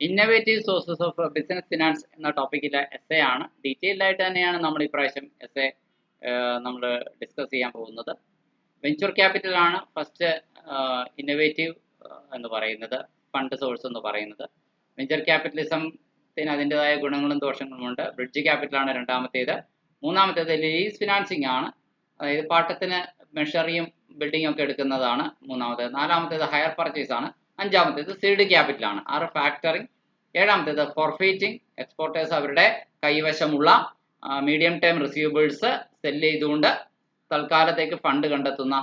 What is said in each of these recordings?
Innovative sources of business finance എന്ന ടോപ്പിക്കിലെ S A ആണ്. Detailed ആയിട്ട് തന്നെയാണ് നമ്മൾ ഇപ്രാവശ്യം എസ് എ നമ്മൾ ഡിസ്കസ് ചെയ്യാൻ പോകുന്നത്. വെഞ്ചർ ക്യാപിറ്റൽ ആണ് ഫസ്റ്റ് ഇന്നവേറ്റീവ് എന്ന് പറയുന്നത്, ഫണ്ട് സോഴ്സ് എന്ന് പറയുന്നത്. വെഞ്ചർ ക്യാപിറ്റലിസത്തിന് അതിൻ്റെതായ ഗുണങ്ങളും ദോഷങ്ങളുമുണ്ട്. ബ്രിഡ്ജ് ക്യാപിറ്റലാണ് രണ്ടാമത്തേത്. മൂന്നാമത്തേത് ലീസ് ഫിനാൻസിങ് ആണ്, അതായത് പാട്ടത്തിന് മെഷറിയും ബിൽഡിങ്ങും ഒക്കെ എടുക്കുന്നതാണ് മൂന്നാമത്തേത്. നാലാമത്തേത് ഹയർ പർച്ചേസ് ആണ്. അഞ്ചാമത്തേത് സീഡ് ക്യാപിറ്റലാണ്. ആറ് ഫാക്ടറിങ്. ഏഴാമത്തേത് ഫോർഫീറ്റിംഗ്, എക്സ്പോർട്ടേഴ്സ് അവരുടെ കൈവശമുള്ള മീഡിയം ടേം റിസീവബിൾസ് സെല് ചെയ്തുകൊണ്ട് തൽക്കാലത്തേക്ക് ഫണ്ട് കണ്ടെത്തുന്ന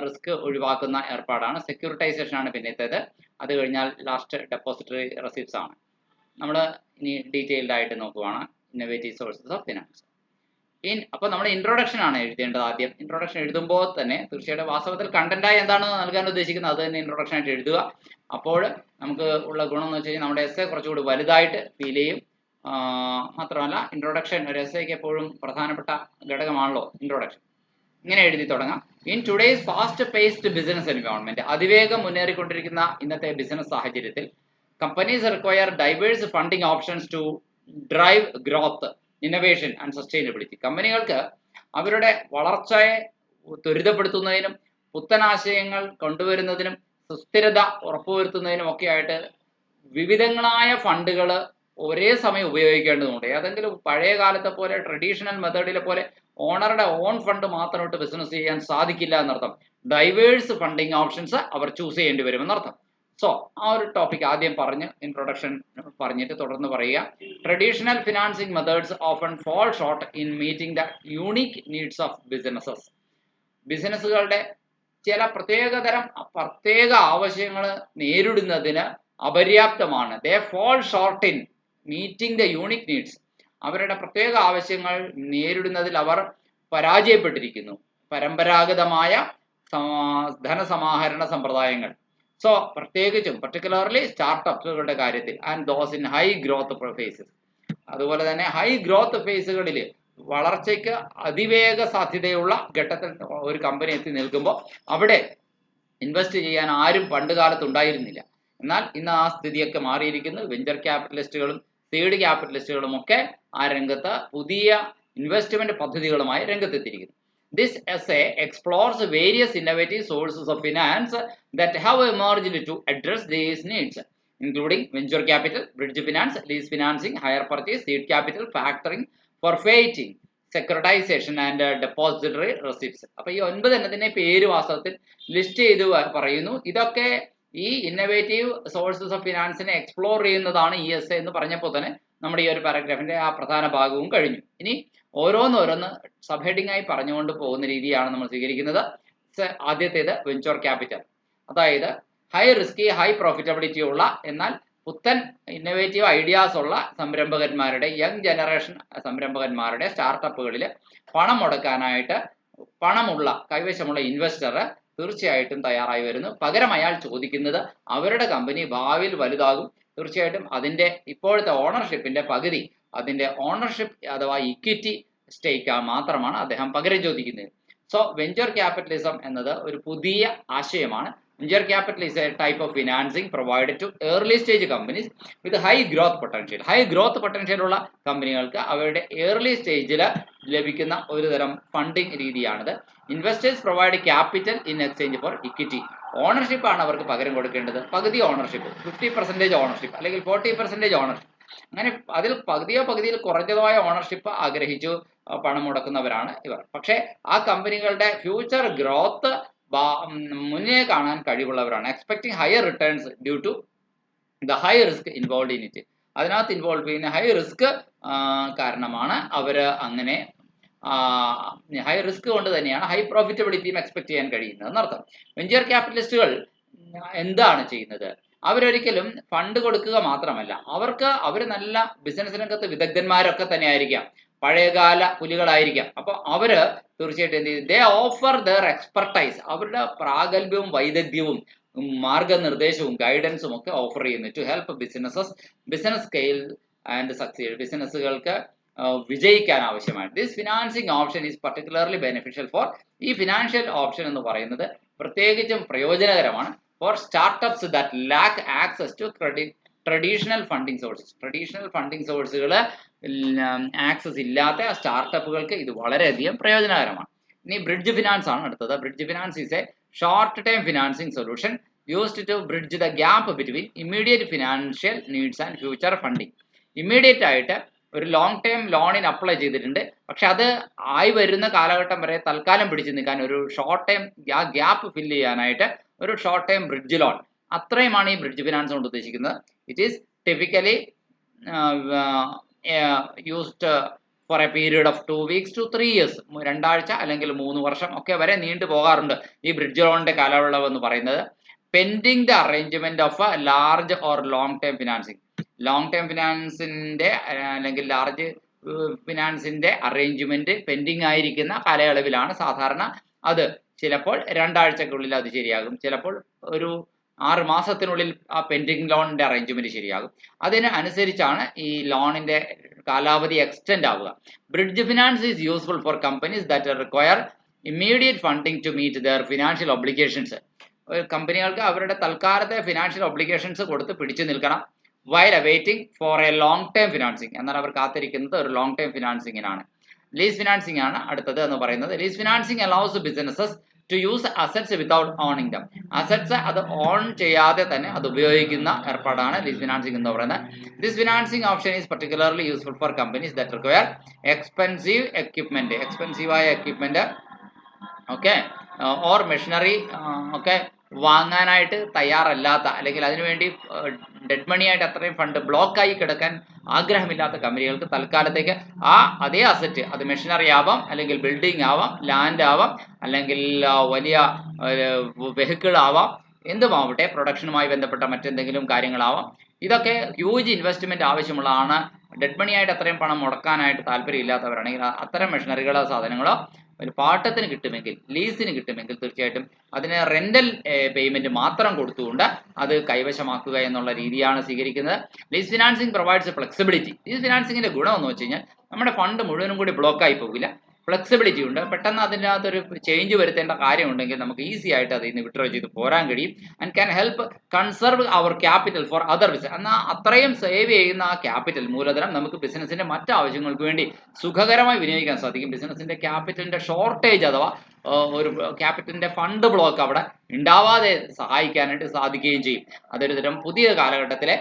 റിസ്ക് ഒഴിവാക്കുന്ന ഏർപ്പാടാണ്. സെക്യൂരിറ്റൈസേഷൻ ആണ് പിന്നത്തേത്. അത് കഴിഞ്ഞാൽ ലാസ്റ്റ് ഡെപ്പോസിറ്ററി റെസിപ്റ്റ്സ് ആണ്. നമ്മൾ ഇനി ഡീറ്റെയിൽഡ് ആയിട്ട് നോക്കുവാണ് ഇന്നോവേറ്റീവ് സോഴ്സസ് ഓഫ് ഫിനാൻസ്. അപ്പോൾ നമ്മുടെ ഇൻട്രൊഡക്ഷൻ ആണ് എഴുതേണ്ടത്. ആദ്യം ഇൻട്രൊഡക്ഷൻ എഴുതുമ്പോൾ തന്നെ തീർച്ചയായിട്ടും വാസ്തവത്തിൽ കണ്ടന്റായി എന്താണ് നൽകാൻ ഉദ്ദേശിക്കുന്നത് അത് തന്നെ ഇൻട്രൊഡക്ഷൻ ആയിട്ട് എഴുതുക. അപ്പോൾ നമുക്ക് ഉള്ള ഗുണം എന്ന് വെച്ച് കഴിഞ്ഞാൽ നമ്മുടെ എസ് എ കുറച്ചുകൂടി വലുതായിട്ട് ഫീൽ ചെയ്യും. മാത്രമല്ല ഇൻട്രൊഡക്ഷൻ, ഒരു എസ് എക്ക് എപ്പോഴും പ്രധാനപ്പെട്ട ഘടകമാണല്ലോ ഇൻട്രൊഡക്ഷൻ. ഇങ്ങനെ എഴുതി തുടങ്ങാം. In today's fast paced business environment, അതിവേഗം മുന്നേറിക്കൊണ്ടിരിക്കുന്ന ഇന്നത്തെ ബിസിനസ് സാഹചര്യത്തിൽ companies require diverse funding options to drive growth, innovation and sustainability. കമ്പനികൾക്ക് അവരുടെ വളർച്ചയെ ത്വരിതപ്പെടുത്തുന്നതിനും പുത്തനാശയങ്ങൾ കൊണ്ടുവരുന്നതിനും സുസ്ഥിരത ഉറപ്പുവരുത്തുന്നതിനും ഒക്കെ ആയിട്ട് വിവിധങ്ങളായ ഫണ്ടുകൾ ഒരേ സമയം ഉപയോഗിക്കേണ്ടതുണ്ട്. ഏതെങ്കിലും പഴയ കാലത്തെ പോലെ ട്രഡീഷണൽ മെത്തേഡിലെ പോലെ ഓണറുടെ ഓൺ ഫണ്ട് മാത്രം ഇട്ട് ബിസിനസ് ചെയ്യാൻ സാധിക്കില്ല എന്നർത്ഥം. ഡൈവേഴ്സ് ഫണ്ടിങ് ഓപ്ഷൻസ് അവർ ചൂസ് ചെയ്യേണ്ടി വരുമെന്നർത്ഥം. സോ ആ ഒരു ടോപ്പിക് ആദ്യം പറഞ്ഞ് ഇൻട്രൊഡക്ഷൻ പറഞ്ഞിട്ട് തുടർന്ന് പറയുക. Traditional financing methods often fall short in meeting the unique needs of businesses. ബിസിനസ്സുകളുടെ ചില പ്രത്യേക ആവശ്യങ്ങൾ നേരിടുന്നതിന് അപര്യാപ്തമാണ്. They fall short in meeting the unique needs. അവരുടെ പ്രത്യേക ആവശ്യങ്ങൾ നേരിടുന്നതിൽ അവർ പരാജയപ്പെട്ടിരിക്കുന്നു പരമ്പരാഗതമായ ധനസമാഹരണ സമ്പ്രദായങ്ങൾ. സോ പ്രത്യേകിച്ചും പർട്ടിക്കുലർലി സ്റ്റാർട്ടപ്സുകളുടെ കാര്യത്തിൽ and those in high growth phases. അതുപോലെ തന്നെ ഹൈ ഗ്രോത്ത് ഫേസുകളിൽ വളർച്ചയ്ക്ക് അതിവേഗ സാധ്യതയുള്ള ഘട്ടത്തിൽ ഒരു കമ്പനി എത്തി നിൽക്കുമ്പോൾ അവിടെ ഇൻവെസ്റ്റ് ചെയ്യാൻ ആരും പണ്ട് കാലത്ത് ഉണ്ടായിരുന്നില്ല. എന്നാൽ ഇന്ന് ആ സ്ഥിതിയൊക്കെ മാറിയിരിക്കുന്നു. വെഞ്ചർ ക്യാപിറ്റലിസ്റ്റുകളും സീഡ് ക്യാപിറ്റലിസ്റ്റുകളും ഒക്കെ ആ രംഗത്ത് പുതിയ investment പദ്ധതികളുമായി രംഗത്തെത്തിയിരിക്കുന്നു. This essay explores various innovative sources of finance that have emerged to address these needs, including venture capital, bridge finance, lease financing, hire purchase, seed capital, factoring, forfeiting, securitisation and depository receipts. അപ്പോൾ ഈ 9 എണ്ണത്തിൻ്റെ പേര് വാസ്തവത്തിൽ list ചെയ്ത് പറയുന്നു. ഇതൊക്കെ ഈ innovative sources of ഫിനാൻസിനെ explore ചെയ്യുന്നതാണ് ഈ എസ് എന്ന് പറഞ്ഞപ്പോൾ തന്നെ നമ്മുടെ ഈ ഒരു പാരഗ്രാഫിൻ്റെ ആ പ്രധാന ഭാഗവും കഴിഞ്ഞു. ഇനി ഓരോന്ന് സബ് ഹെഡിങ് ആയി പറഞ്ഞുകൊണ്ട് പോകുന്ന രീതിയാണ് നമ്മൾ സ്വീകരിക്കുന്നത്. ആദ്യത്തേത് വെഞ്ചർ ക്യാപിറ്റൽ, അതായത് ഹൈ റിസ്കി ഹൈ പ്രോഫിറ്റബിലിറ്റി ഉള്ള എന്നാൽ പുത്തൻ ഇന്നോവേറ്റീവ് ഐഡിയാസ് ഉള്ള സംരംഭകന്മാരുടെ, യങ് ജനറേഷൻ സംരംഭകന്മാരുടെ സ്റ്റാർട്ടപ്പുകളിൽ പണം മുടക്കാനായിട്ട് പണമുള്ള കൈവശമുള്ള ഇൻവെസ്റ്റർ തീർച്ചയായിട്ടും തയ്യാറായി വരുന്നു. പകരം അയാൾ ചോദിക്കുന്നത് അവരുടെ കമ്പനി ഭാവിയിൽ വലുതാകും, തീർച്ചയായിട്ടും അതിൻ്റെ ഇപ്പോഴത്തെ ഓണർഷിപ്പിൻ്റെ പകുതി അതിൻ്റെ ഓണർഷിപ്പ് അഥവാ ഇക്വിറ്റി സ്റ്റേക്ക് മാത്രമാണ് അദ്ദേഹം പകരം ചോദിക്കുന്നത്. സോ വെഞ്ചർ ക്യാപിറ്റലിസം എന്നത് ഒരു പുതിയ ആശയമാണ്. Venture capital is a type of financing provided to early stage companies with high growth potential. High growth potential ഉള്ള കമ്പനികൾക്ക് അവരുടെ ഏർലി സ്റ്റേജിൽ ലഭിക്കുന്ന ഒരു തരം ഫണ്ടിങ് രീതിയാണിത്. Investors provide capital in exchange for equity. Ownership ആണ് അവർക്ക് പകരം കൊടുക്കേണ്ടത്. പകുതി ഓണർഷിപ്പ്, 50% ഓണർഷിപ്പ് അല്ലെങ്കിൽ 40% ഓണർഷിപ്പ്, അങ്ങനെ അതിൽ പകുതിയിൽ കുറഞ്ഞതായ ഓണർഷിപ്പ് ആഗ്രഹിച്ചു പണം മുടക്കുന്നവരാണ് ഇവർ. പക്ഷേ ആ കമ്പനികളുടെ ഫ്യൂച്ചർ ഗ്രോത്ത് മുന്നേ കാണാൻ കഴിവുള്ളവരാണ്. Expecting higher returns due to the high risk involve in it. അതിനകത്ത് ഇൻവോൾവ് ചെയ്യുന്ന ഹൈ റിസ്ക് കാരണമാണ് അവർ അങ്ങനെ ഹൈ റിസ്ക് കൊണ്ട് തന്നെയാണ് ഹൈ പ്രോഫിറ്റബിലിറ്റിയും എക്സ്പെക്ട് ചെയ്യാൻ കഴിയുന്നത് എന്നർത്ഥം. വെഞ്ചർ ക്യാപിറ്റലിസ്റ്റുകൾ എന്താണ് ചെയ്യുന്നത്? അവരൊരിക്കലും ഫണ്ട് കൊടുക്കുക മാത്രമല്ല, അവർ നല്ല ബിസിനസ് രംഗത്ത് വിദഗ്ധന്മാരൊക്കെ തന്നെ ആയിരിക്കാം, പഴയകാല പുലികളായിരിക്കാം. അപ്പോൾ അവര് തീർച്ചയായിട്ടും എന്ത് ചെയ്യും? They offer their expertise. അവരുടെ പ്രാഗൽഭ്യവും വൈദഗ്ധ്യവും മാർഗനിർദ്ദേശവും ഗൈഡൻസും ഒക്കെ ഓഫർ ചെയ്യുന്നു to help business scale and succeed. ബിസിനസ്സുകൾക്ക് വിജയിക്കാൻ ആവശ്യമാണ്. This financing option is particularly beneficial for, ഈ ഫിനാൻഷ്യൽ ഓപ്ഷൻ എന്ന് പറയുന്നത് പ്രത്യേകിച്ചും പ്രയോജനകരമാണ് for startups that lack access to traditional funding സോഴ്സുകൾ ആക്സസ് ഇല്ലാത്ത സ്റ്റാർട്ടപ്പുകൾക്ക് ഇത് വളരെയധികം പ്രയോജനകരമാണ്. ഇനി ബ്രിഡ്ജ് ഫിനാൻസ് ആണ് അടുത്തത്. Bridge finance is a short time financing solution used to bridge the gap between immediate financial needs and future funding. Immediate ആയിട്ട് ഒരു ലോങ് ടൈം ലോണിന് അപ്ലൈ ചെയ്തിട്ടുണ്ട്, പക്ഷെ അത് ആയി വരുന്ന കാലഘട്ടം വരെ തൽക്കാലം പിടിച്ചു നിൽക്കാൻ ഒരു ഷോർട്ട് ടൈം ഗ്യാപ്പ് ഫില്ല് ചെയ്യാനായിട്ട് ഒരു ഷോർട്ട് ടൈം ബ്രിഡ്ജ് ലോൺ, അത്രയുമാണ് ഈ ബ്രിഡ്ജ് ഫിനാൻസ് കൊണ്ട് ഉദ്ദേശിക്കുന്നത്. It is typically used for A period of 2 weeks to 3 years, 2 ആഴ്ച അല്ലെങ്കിൽ 3 വർഷം ഒക്കെ വരെ നീണ്ടു പോകാറുണ്ട് ഈ ബ്രിഡ്ജ് ലോണിന്റെ കാലയളവ് എന്ന് പറയുന്നത്. Pending the arrangement of a large or long time financing. Long time ഫിനാൻസിന്റെ അല്ലെങ്കിൽ ലാർജ് ഫിനാൻസിന്റെ അറേഞ്ച്മെന്റ് പെൻഡിങ് ആയിരിക്കുന്ന കാലയളവിലാണ് സാധാരണ അത്. ചിലപ്പോൾ 2 ആഴ്ചക്കുള്ളിൽ അത് ശരിയാകും, ചിലപ്പോൾ ഒരു 6 മാസത്തിനുള്ളിൽ ആ പെൻഡിങ് ലോണിന്റെ അറേഞ്ച്മെന്റ് ശരിയാകും. അതിന് അനുസരിച്ചാണ് ഈ ലോണിന്റെ കാലാവധി എക്സ്റ്റെൻഡ് ആവുക. Bridge finance is useful for companies that require immediate funding to meet their financial obligations. കമ്പനികൾക്ക് അവരുടെ തൽക്കാലത്തെ ഫിനാൻഷ്യൽ ഒബ്ലിഗേഷൻസ് കൊടുത്ത് പിടിച്ചു നിൽക്കണം. While awaiting for a long time financing, എന്നാൽ അവർ കാത്തിരിക്കുന്നത് ഒരു ലോങ് ടൈം ഫിനാൻസിങ്ങിനാണ്. ലീസ് ഫിനാൻസിങ് ആണ് അടുത്തത് എന്ന് പറയുന്നത്. Lease financing allows businesses to use assets without owning them. Assets അത് ഓൺ ചെയ്യാതെ തന്നെ അത് ഉപയോഗിക്കുന്ന ഏർപ്പാടാണ് ലീസ് ഫിനാൻസിങ് എന്ന് പറയുന്നത്. This financing option is particularly useful for companies that require expensive equipment, എക്സ്പെൻസീവായ എക്യുപ്മെന്റ് ഓക്കെ ഓർ മെഷീനറി ഒക്കെ വാങ്ങാനായിട്ട് തയ്യാറല്ലാത്ത, അല്ലെങ്കിൽ അതിനുവേണ്ടി ഡെഡ് മണി ആയിട്ട് അത്രയും ഫണ്ട് ബ്ലോക്കായി കിടക്കാൻ ആഗ്രഹമില്ലാത്ത കമ്പനികൾക്ക് തൽക്കാലത്തേക്ക് അതേ അസറ്റ്, അത് മെഷീനറി ആവാം, അല്ലെങ്കിൽ ബിൽഡിംഗ് ആവാം, ലാൻഡ് ആവാം, അല്ലെങ്കിൽ വലിയ വെഹിക്കിൾ ആവാം, എന്തുമാവട്ടെ, പ്രൊഡക്ഷനുമായി ബന്ധപ്പെട്ട മറ്റെന്തെങ്കിലും കാര്യങ്ങളാവാം, ഇതൊക്കെ ഹ്യൂജ് ഇൻവെസ്റ്റ്മെന്റ് ആവശ്യമുള്ളതാണ്. ഡെഡ് മണി ആയിട്ട് അത്രയും പണം മുടക്കാനായിട്ട് താല്പര്യമില്ലാത്തവരാണെങ്കിൽ അത്തരം മെഷീനറികളോ സാധനങ്ങളോ ഒരു പാട്ടത്തിന് കിട്ടുമെങ്കിൽ, ലീസിന് കിട്ടുമെങ്കിൽ തീർച്ചയായിട്ടും അതിന് റെന്റൽ പേയ്മെന്റ് മാത്രം കൊടുത്തുകൊണ്ട് അത് കൈവശമാക്കുക എന്നുള്ള രീതിയാണ് സ്വീകരിക്കുന്നത്. Lease financing provides flexibility. Lease ഫിനാൻസിങ്ങിന്റെ ഗുണം എന്ന് വെച്ച് കഴിഞ്ഞാൽ നമ്മുടെ ഫണ്ട് മുഴുവനും കൂടി ബ്ലോക്കായി പോകില്ല, ഫ്ലെക്സിബിലിറ്റി ഉണ്ട്. പെട്ടെന്ന് അതിനകത്തൊരു ചേഞ്ച് വരുത്തേണ്ട കാര്യമുണ്ടെങ്കിൽ നമുക്ക് ഈസി ആയിട്ട് അതിൽ നിന്ന് വിഡ്രോ ചെയ്ത് പോരാൻ കഴിയും. And can help conserve our capital for other business. എന്നാൽ അത്രയും സേവ് ചെയ്യുന്ന ആ ക്യാപിറ്റൽ, മൂലധനം, നമുക്ക് ബിസിനസിന്റെ മറ്റ് ആവശ്യങ്ങൾക്ക് വേണ്ടി സുഖകരമായി വിനിയോഗിക്കാൻ സാധിക്കും. ബിസിനസിന്റെ ക്യാപിറ്റലിന്റെ ഷോർട്ടേജ് അഥവാ ഒരു ക്യാപിറ്റലിന്റെ ഫണ്ട് ബ്ലോക്ക് അവിടെ ഉണ്ടാവാതെ സഹായിക്കാനായിട്ട് സാധിക്കുകയും ചെയ്യും. അതൊരു തരം പുതിയ കാലഘട്ടത്തിലെ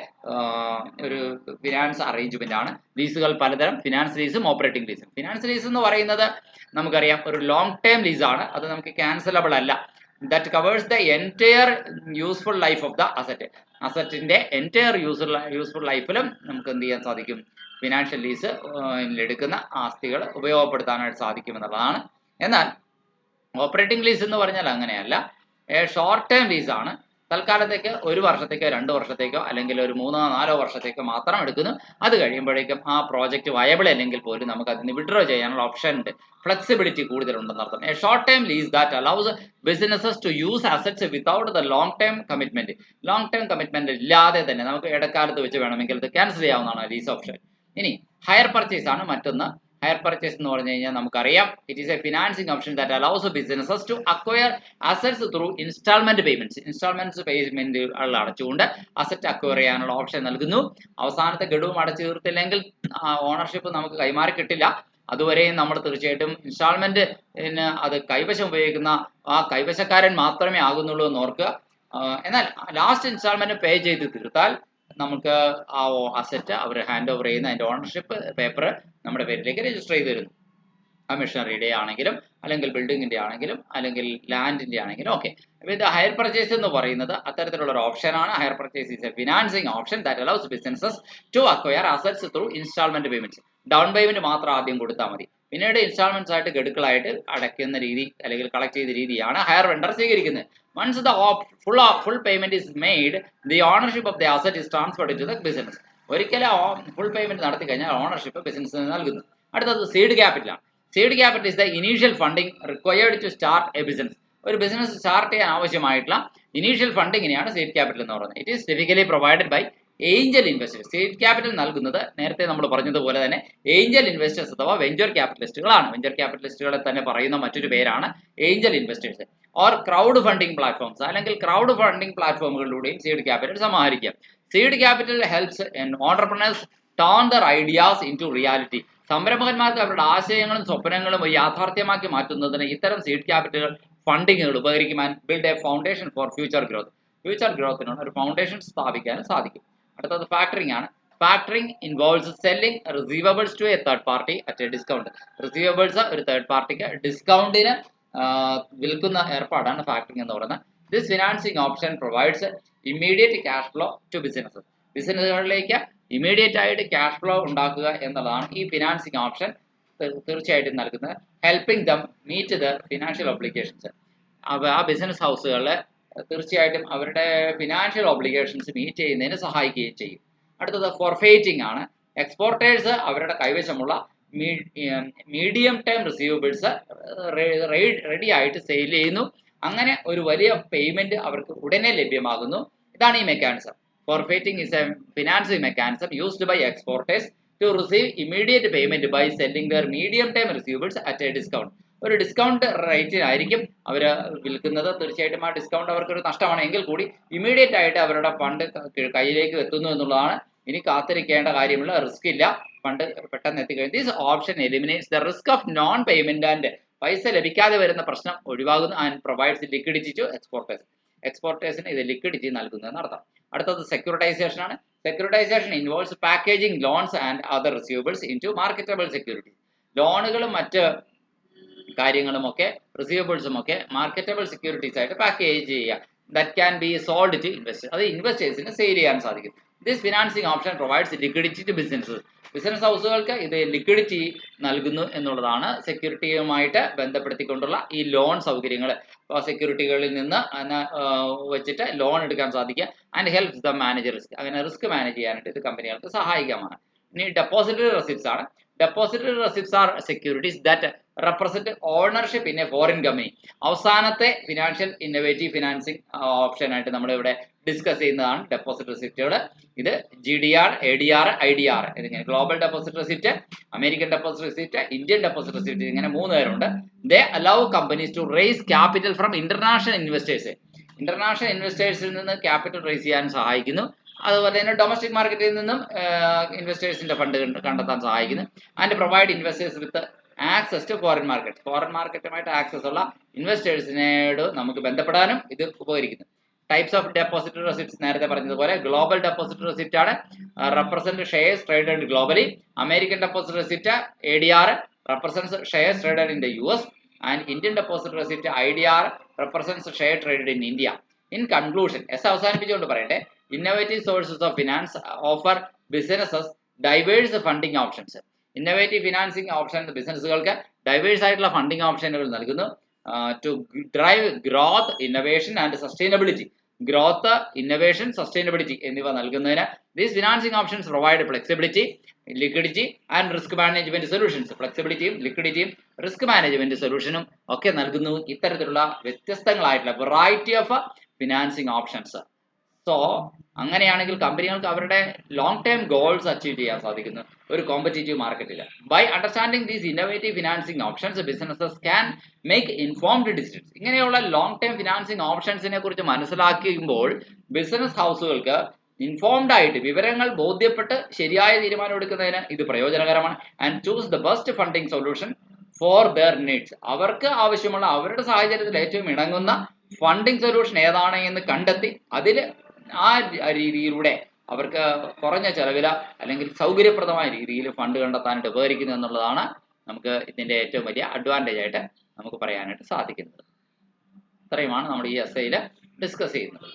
ഒരു ഫിനാൻസ് അറേഞ്ച്മെന്റ് ആണ്. ലീസുകൾ പലതരം, ഫിനാൻസ് ലീസും ഓപ്പറേറ്റിംഗ് ലീസും. ഫിനാൻസ് ലീസ് എന്ന് പറയുന്നത് നമുക്കറിയാം ഒരു ലോങ് ടേം ലീസാണ്, അത് നമുക്ക് ക്യാൻസലബിൾ അല്ല. That covers the entire useful life of the asset. അസറ്റിന്റെ എൻറ്റയർ യൂസ്ഫുൾ ലൈഫിലും നമുക്ക് എന്ത് ചെയ്യാൻ സാധിക്കും, ഫിനാൻഷ്യൽ ലീസ് എടുക്കുന്ന ആസ്തികൾ ഉപയോഗപ്പെടുത്താനായിട്ട് സാധിക്കും എന്നുള്ളതാണ്. എന്നാൽ ഓപ്പറേറ്റിംഗ് ലീസ് എന്ന് പറഞ്ഞാൽ അങ്ങനെയല്ല, ഷോർട്ട് ടേം ലീസാണ്. തൽക്കാലത്തേക്ക് 1 വർഷത്തേക്കോ 2 വർഷത്തേക്കോ അല്ലെങ്കിൽ ഒരു 3-4 വർഷത്തേക്കോ മാത്രം എടുക്കുന്നു. അത് കഴിയുമ്പോഴേക്കും ആ പ്രോജക്റ്റ് വയബിൾ അല്ലെങ്കിൽ പോലും നമുക്ക് അതിന് വിഡ്രോ ചെയ്യാനുള്ള ഓപ്ഷൻ ഉണ്ട്, ഫ്ലെക്സിബിലിറ്റി കൂടുതലുണ്ടെന്നർത്ഥം. A short time lease that allows businesses to use assets without the long time commitment. Long time commitment ഇല്ലാതെ തന്നെ നമുക്ക് ഇടക്കാലത്ത് വെച്ച് വേണമെങ്കിൽ ഇത് ക്യാൻസൽ ചെയ്യാവുന്നതാണ് ലീസ് ഓപ്ഷൻ. ഇനി ഹയർ പർച്ചേസ് ആണ് മറ്റൊന്ന്. ഹയർ പർച്ചേസ് എന്ന് പറഞ്ഞു കഴിഞ്ഞാൽ നമുക്കറിയാം, it is a financing option that allows businesses to acquire assets through instalment payments. Instalments പേയ്മെന്റുകൾ അടച്ചുകൊണ്ട് അസറ്റ് അക്വയർ ചെയ്യാനുള്ള ഓപ്ഷൻ നൽകുന്നു. അവസാനത്തെ ഗഡുവും അടച്ചു തീർത്തില്ലെങ്കിൽ ഓണർഷിപ്പ് നമുക്ക് കൈമാറി കിട്ടില്ല. അതുവരെയും നമ്മൾ തീർച്ചയായിട്ടും ഇൻസ്റ്റാൾമെന്റ് അത് കൈവശം ഉപയോഗിക്കുന്ന ആ കൈവശക്കാരൻ മാത്രമേ ആകുന്നുള്ളൂ എന്ന് ഓർക്കുക. എന്നാൽ ലാസ്റ്റ് ഇൻസ്റ്റാൾമെന്റ് പേ ചെയ്ത് തീർത്താൽ നമുക്ക് ആ അസറ്റ് അവർ ഹാൻഡ് ഓവർ ചെയ്യുന്ന അതിന്റെ ഓണർഷിപ്പ് പേപ്പർ നമ്മുടെ പേരിലേക്ക് രജിസ്റ്റർ ചെയ്ത് തരുന്നു. ആ മെഷീനറിയുടെ ആണെങ്കിലും അല്ലെങ്കിൽ ബിൽഡിങ്ങിന്റെ ആണെങ്കിലും അല്ലെങ്കിൽ ലാൻഡിന്റെ ആണെങ്കിലും ഓക്കെ. അപ്പോൾ ഇത് ഹയർ പർച്ചേസ് എന്ന് പറയുന്നത് അത്തരത്തിലുള്ള ഒരു ഓപ്ഷനാണ്. Hire purchase is a financing option that allows businesses to acquire assets through instalment payments. Down payment മാത്രം ആദ്യം കൊടുത്താൽ മതി, പിന്നീട് ഇൻസ്റ്റാൾമെന്റ്സ് ആയിട്ട് ഗഡുക്കളായിട്ട് അടയ്ക്കുന്ന രീതി അല്ലെങ്കിൽ കളക്ട് ചെയ്ത രീതിയാണ് ഹയർ വെണ്ടർ സ്വീകരിക്കുന്നത്. Once the full payment is made, the ownership of the asset is transferred to the business. ഒരിക്കലും ഫുൾ പേയ്മെന്റ് നടത്തി കഴിഞ്ഞാൽ ഓണർഷിപ്പ് ബിസിനസ്സിന് നൽകുന്നു. അടുത്തത് സീഡ് ക്യാപിറ്റലാണ്. Seed capital is the initial funding required to start a business. ഒരു business start ചെയ്യാൻ ആവശ്യമായിട്ടുള്ള ഇനീഷ്യൽ ഫണ്ടിങ്ങിനെയാണ് സീഡ് ക്യാപിറ്റൽ എന്ന് പറയുന്നത്. It is typically provided by angel investors. Seed capital നൽകുന്നത് നേരത്തെ നമ്മൾ പറഞ്ഞതുപോലെ തന്നെ ഏഞ്ചൽ ഇൻവെസ്റ്റേഴ്സ് അഥവാ വെഞ്ചർ ക്യാപിറ്റലിസ്റ്റുകളാണ്. വെഞ്ചർ ക്യാപിറ്റലിസ്റ്റുകളെ തന്നെ പറയുന്ന മറ്റൊരു പേരാണ് angel investors. Or crowdfunding platforms, അല്ലെങ്കിൽ ക്രൗഡ് ഫണ്ടിംഗ് പ്ലാറ്റ്ഫോമുകളിലൂടെയും സീഡ് ക്യാപിറ്റൽ സമാഹരിക്കാം. Seed capital helps entrepreneurs turn their ideas into reality. സംരംഭകന്മാർക്ക് അവരുടെ ആശയങ്ങളും സ്വപ്നങ്ങളും യാഥാർത്ഥ്യമാക്കി മാറ്റുന്നതിന് ഇത്തരം സീഡ് ക്യാപിറ്റൽ ഫണ്ടിങ്ങുകൾ ഉപകരിക്കും. And build a foundation for future growth. Future ഗ്രോത്തിനുള്ള ഒരു ഫൗണ്ടേഷൻ സ്ഥാപിക്കാൻ സാധിക്കും. അടുത്തത് ഫാക്ടറിംഗ് ആണ്. Factoring involves selling receivables to a third party at a discount. Receivables ഒരു തേർഡ് പാർട്ടിക്ക് ഡിസ്കൗണ്ടിന് വിൽക്കുന്ന ഏർപ്പാടാണ് ഫാക്ടറിംഗ് എന്ന് പറയുന്നത്. This financing option provides immediate cash flow to businesses. ബിസിനസ്സുകളിലേക്ക് ഇമ്മീഡിയറ്റ് ആയിട്ട് ക്യാഷ് ഫ്ലോ ഉണ്ടാക്കുക എന്നുള്ളതാണ് ഈ ഫിനാൻസിങ് ഓപ്ഷൻ തീർച്ചയായിട്ടും നൽകുന്നത്. Helping them meet the financial obligations. ആ ബിസിനസ് ഹൗസുകളിൽ തീർച്ചയായിട്ടും അവരുടെ ഫിനാൻഷ്യൽ ഒബ്ലിഗേഷൻസ് മീറ്റ് ചെയ്യുന്നതിന് സഹായിക്കുകയും ചെയ്യും. അടുത്തത് ഫോർഫെയ്റ്റിംഗ് ആണ്. എക്സ്പോർട്ടേഴ്സ് അവരുടെ കൈവശമുള്ള മീഡിയം ടേം റിസീവബിൾസ് റെഡി ആയിട്ട് സെയിൽ ചെയ്യുന്നു. അങ്ങനെ ഒരു വലിയ പേയ്മെന്റ് അവർക്ക് ഉടനെ ലഭ്യമാകുന്നു. ഇതാണ് ഈ mechanism. Forfaiting is a financing mechanism used by exporters to receive immediate payment by selling their medium term receivables at a discount. ഒരു ഡിസ്കൗണ്ട് റേറ്റിനായിരിക്കും അവർ വിൽക്കുന്നത്. തീർച്ചയായിട്ടും ആ ഡിസ്കൗണ്ട് അവർക്കൊരു നഷ്ടമാണ് എങ്കിൽ കൂടി ഇമ്മീഡിയറ്റ് ആയിട്ട് അവരുടെ ഫണ്ട് കയ്യിലേക്ക് എത്തുന്നു എന്നുള്ളതാണ്. ഇനി കാത്തിരിക്കേണ്ട കാര്യമുള്ള, റിസ്ക് ഇല്ല, ഫണ്ട് പെട്ടെന്ന് എത്തിക്കഴിഞ്ഞു. This option eliminates the risk of non payment and പൈസ ലഭിക്കാതെ വരുന്ന പ്രശ്നം ഒഴിവാകുന്നു. And provides liquidity to exporters. എക്സ്പോർട്ടേഴ്സിന് ഇത് ലിക്വിഡിറ്റി നൽകുന്നതെന്ന് അർത്ഥം. അടുത്തത് സെക്യൂരിറ്റൈസേഷൻ ആണ്. Securitisation involves packaging loans and other receivables into marketable securities. ലോണുകളും മറ്റ് കാര്യങ്ങളുമൊക്കെ റിസീവബിൾസും ഒക്കെ മാർക്കറ്റബിൾ സെക്യൂരിറ്റീസ് ആയിട്ട് പാക്കേജ് ചെയ്യുക. That can be sold to investors. അത് ഇൻവെസ്റ്റേഴ്സിന് സെയിൽ ചെയ്യാൻ സാധിക്കും. This financing option provides liquidity to businesses. Business ഹൗസുകൾക്ക് ഇത് ലിക്വിഡിറ്റി നൽകുന്നു എന്നുള്ളതാണ്. സെക്യൂരിറ്റിയുമായിട്ട് ബന്ധപ്പെടുത്തിക്കൊണ്ടുള്ള ഈ ലോൺ സൗകര്യങ്ങൾ, സെക്യൂരിറ്റികളിൽ നിന്ന് വെച്ചിട്ട് ലോൺ എടുക്കാൻ സാധിക്കുക. And helps the manage risk. അങ്ങനെ റിസ്ക് മാനേജ് ചെയ്യാനായിട്ട് ഇത് കമ്പനികൾക്ക് സഹായിക്കാമാണ്. ഇനി ഡെപ്പോസിറ്ററി റെസിപ്റ്റ്സ് ആണ്. Depository receipts are securities that represent ownership in a foreign company. അവസാനത്തെ ഫിനാൻഷ്യൽ ഇന്നോവേറ്റീവ് ഫിനാൻസിങ് ഓപ്ഷൻ ആയിട്ട് നമ്മൾ ഇവിടെ ഡിസ്കസ് ചെയ്യുന്നതാണ് ഡെപ്പോസിറ്റ് റെസിപ്റ്റുകൾ. ഇത് GDR, ADR, IDR ഇതിങ്ങനെ global deposit receipt, American deposit receipt, Indian deposit receipt, ഇങ്ങനെ 3 പേരുണ്ട്. They allow companies to raise capital from international investors. International ഇൻവെസ്റ്റേഴ്സിൽ നിന്ന് ക്യാപിറ്റൽ റേസ് ചെയ്യാൻ സഹായിക്കുന്നു. അതുപോലെ തന്നെ ഡൊമസ്റ്റിക് മാർക്കറ്റിൽ നിന്നും ഇൻവെസ്റ്റേഴ്സിന്റെ ഫണ്ട് കണ്ടെത്താൻ സഹായിക്കുന്നു. And provide investors with access to foreign market. Foreign മാർക്കറ്റുമായിട്ട് ആക്സസ് ഉള്ള ഇൻവെസ്റ്റേഴ്സിനോട് നമുക്ക് ബന്ധപ്പെടാനും ഇത് ഉപകരിക്കുന്നു. ടൈപ്സ് ഓഫ് ഡെപ്പോസിറ്ററി റെസിപ്റ്റ്സ് നേരത്തെ പറഞ്ഞതുപോലെ ഗ്ലോബൽ ഡെപ്പോസിറ്ററി റെസിപ്റ്റ് ആണ്, represent shares traded globally. American deposit receipt ADR represents shares traded in the US. And Indian deposit receipt IDR represents share traded in India. In conclusion, അവസാനിപ്പിച്ചുകൊണ്ട് പറയട്ടെ, innovative sources of finance offer businesses diverse funding options. Innovative financing option ബിസിനസ്സുകൾക്ക് diverse ആയിട്ടുള്ള funding ഓപ്ഷനുകൾ നൽകുന്നു. To drive growth, innovation and sustainability. Growth, innovation, sustainability എന്നിവ നൽകുന്നതിന് these financing options provide flexibility, liquidity and risk management solutions. ഫ്ലെക്സിബിലിറ്റിയും ലിക്വിഡിറ്റിയും risk management സൊല്യൂഷനും ഒക്കെ നൽകുന്നു. ഇത്തരത്തിലുള്ള വ്യത്യസ്തങ്ങളായിട്ടുള്ള variety of financing options. So അങ്ങനെയാണെങ്കിൽ കമ്പനികൾക്ക് അവരുടെ ലോങ് ടേം ഗോൾസ് അച്ചീവ് ചെയ്യാൻ സാധിക്കുന്നു ഒരു കോമ്പറ്റീറ്റീവ് മാർക്കറ്റിൽ. By understanding these innovative financing options businesses can make informed decisions. ഇങ്ങനെയുള്ള ലോങ് ടേം ഫിനാൻസിങ് ഓപ്ഷൻസിനെ കുറിച്ച് മനസ്സിലാക്കുമ്പോൾ ബിസിനസ് ഹൗസുകൾക്ക് ഇൻഫോംഡ് ആയിട്ട് വിവരങ്ങൾ ബോധ്യപ്പെട്ട് ശരിയായ തീരുമാനം എടുക്കുന്നതിന് ഇത് പ്രയോജനകരമാണ്. And choose the best funding solution for their needs. അവർക്ക് ആവശ്യമുള്ള, അവരുടെ സാഹചര്യത്തിൽ ഏറ്റവും ഇണങ്ങുന്ന ഫണ്ടിംഗ് സൊല്യൂഷൻ ഏതാണ് എന്ന് കണ്ടെത്തി അതിൽ ആ രീതിയിലൂടെ അവർക്ക് കുറഞ്ഞ ചെലവില അല്ലെങ്കിൽ സൗകര്യപ്രദമായ രീതിയിൽ ഫണ്ട് കണ്ടെത്താനായിട്ട് ഉപകരിക്കുന്നു എന്നുള്ളതാണ് നമുക്ക് ഇതിൻ്റെ ഏറ്റവും വലിയ അഡ്വാൻറ്റേജ് ആയിട്ട് നമുക്ക് പറയാനായിട്ട് സാധിക്കുന്നത്. ഇത്രയുമാണ് നമ്മൾ ഈ എസ്സേയിൽ ഡിസ്കസ് ചെയ്യുന്നത്.